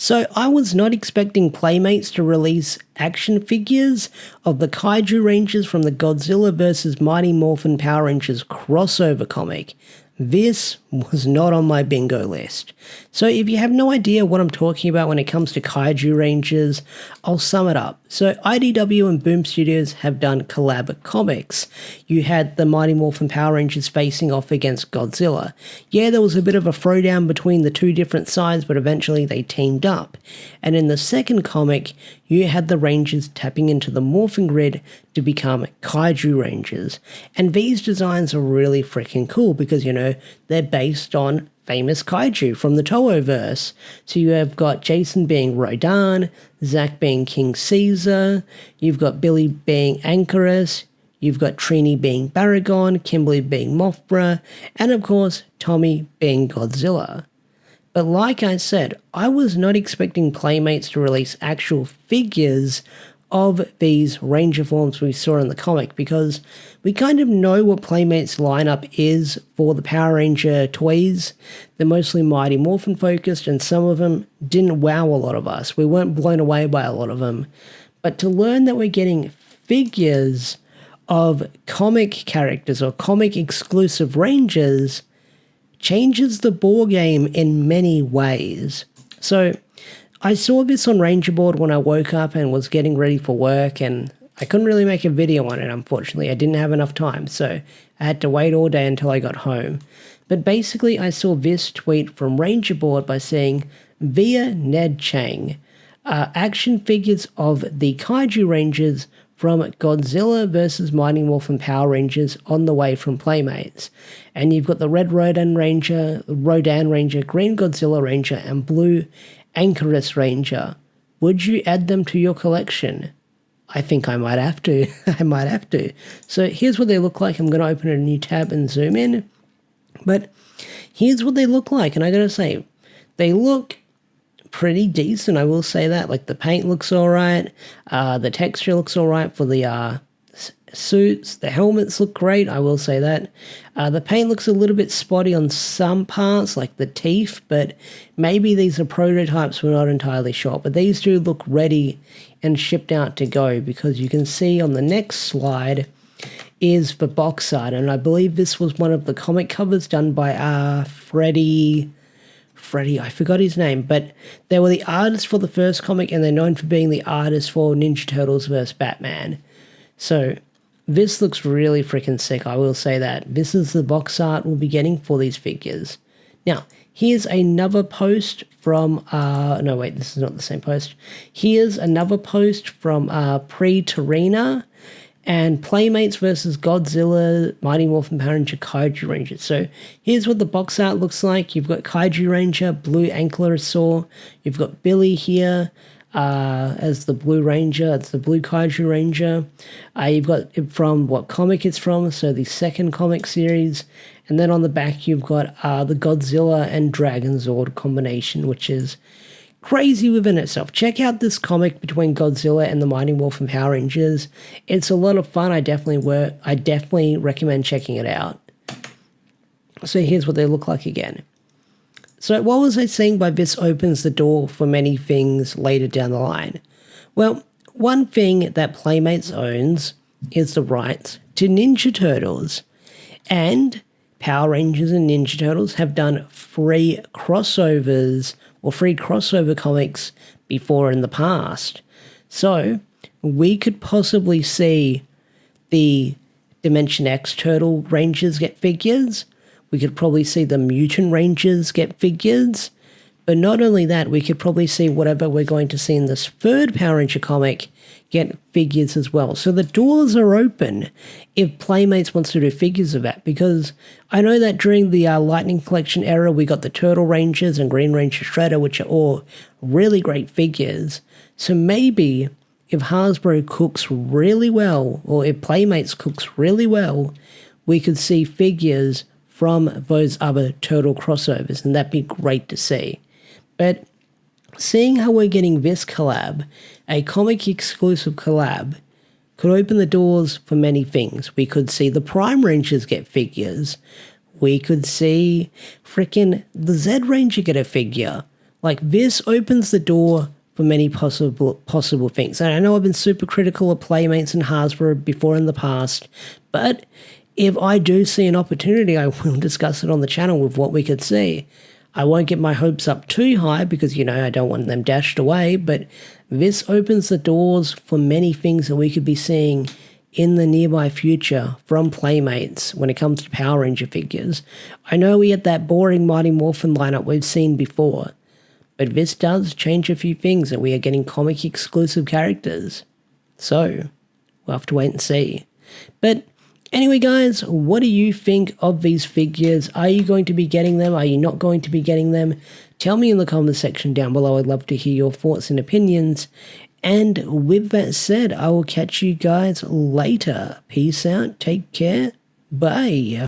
So I was not expecting Playmates to release action figures of the Kaiju Rangers from the Godzilla vs. Mighty Morphin Power Rangers crossover comic. This was not on my bingo list. So if you have no idea what I'm talking about when it comes to Kaiju Rangers, I'll sum it up. So IDW and Boom Studios have done collab comics. You had the Mighty Morphin Power Rangers facing off against Godzilla. Yeah, there was a bit of a throwdown between the two different sides, but eventually they teamed up. And in the second comic, you had the Rangers tapping into the Morphin Grid to become Kaiju Rangers. And these designs are really freaking cool because, you know, they're based on famous kaiju from the Toho-verse. So you have got Jason being Rodan, Zack being King Caesar, you've got Billy being Ankyras, you've got Trini being Baragon, Kimberly being Mothra, and of course Tommy being Godzilla. But like I said, I was not expecting Playmates to release actual figures of these Ranger forms we saw in the comic because we kind of know what Playmates lineup is for the Power Ranger toys. They're mostly Mighty Morphin focused and some of them didn't wow a lot of us. We weren't blown away by a lot of them. But to learn that we're getting figures of comic characters or comic exclusive Rangers changes the ball game in many ways. So I saw this on Ranger Board when I woke up and was getting ready for work, and I couldn't really make a video on it, unfortunately. I didn't have enough time, so I had to wait all day until I got home. But basically, I saw this tweet from Ranger Board by saying, via Ned Chang, action figures of the Kaiju Rangers from Godzilla vs. Mighty Morphin Power Rangers on the way from Playmates. And you've got the Red Rodan Ranger, Green Godzilla Ranger, and Blue Ankyras Ranger. Would you add them to your collection? I think I might have to. So here's what they look like. I'm going to open a new tab and zoom in. But here's what they look like. And I got to say, they look pretty decent. I will say that. Like the paint looks all right. The texture looks all right for the suits. The helmets look great. I will say that. The paint looks a little bit spotty on some parts, like the teeth, but maybe these are prototypes. We're not entirely sure. But these do look ready and shipped out to go because you can see on the next slide is the box art. And I believe this was one of the comic covers done by Freddie, I forgot his name, but they were the artists for the first comic and they're known for being the artists for Ninja Turtles vs. Batman. So this looks really freaking sick, I will say that. This is the box art we'll be getting for these figures. Now, here's another post from, no wait, this is not the same post. Here's another post from Pre-Terina and Playmates versus Godzilla, Mighty Morphin Power Ranger, Kaiju Ranger. So here's what the box art looks like. You've got Kaiju Ranger, Blue Ankylosaur. You've got Billy here as the Blue Ranger. It's the Blue Kaiju Ranger. You've got it from what comic it's from, so the second comic series. And then on the back you've got the Godzilla and Dragon Zord combination, which is crazy within itself. Check out this comic between Godzilla and the Mighty Morphin Power Rangers. It's a lot of fun. I definitely recommend checking it out. So here's what they look like again. So what was I saying by this opens the door for many things later down the line? Well, one thing that Playmates owns is the rights to Ninja Turtles. And Power Rangers and Ninja Turtles have done free crossover comics before in the past. So we could possibly see the Dimension X Turtle Rangers get figures. We could probably see the Mutant Rangers get figures. But not only that, we could probably see whatever we're going to see in this third Power Ranger comic get figures as well. So the doors are open if Playmates wants to do figures of that, because I know that during the Lightning Collection era, we got the Turtle Rangers and Green Ranger Shredder, which are all really great figures. So maybe if Hasbro cooks really well, or if Playmates cooks really well, we could see figures from those other Turtle crossovers, and that'd be great to see. But seeing how we're getting this collab, a comic exclusive collab, could open the doors for many things. We could see the Prime Rangers get figures. We could see frickin' the Zed Ranger get a figure. Like, this opens the door for many possible things. And I know I've been super critical of Playmates and Hasbro before in the past, but if I do see an opportunity, I will discuss it on the channel with what we could see. I won't get my hopes up too high because, you know, I don't want them dashed away, but this opens the doors for many things that we could be seeing in the nearby future from Playmates when it comes to Power Ranger figures. I know we had that boring Mighty Morphin lineup we've seen before, but this does change a few things and we are getting comic exclusive characters. So, we'll have to wait and see. But anyway, guys, what do you think of these figures? Are you going to be getting them? Are you not going to be getting them? Tell me in the comment section down below. I'd love to hear your thoughts and opinions. And with that said, I will catch you guys later. Peace out. Take care. Bye.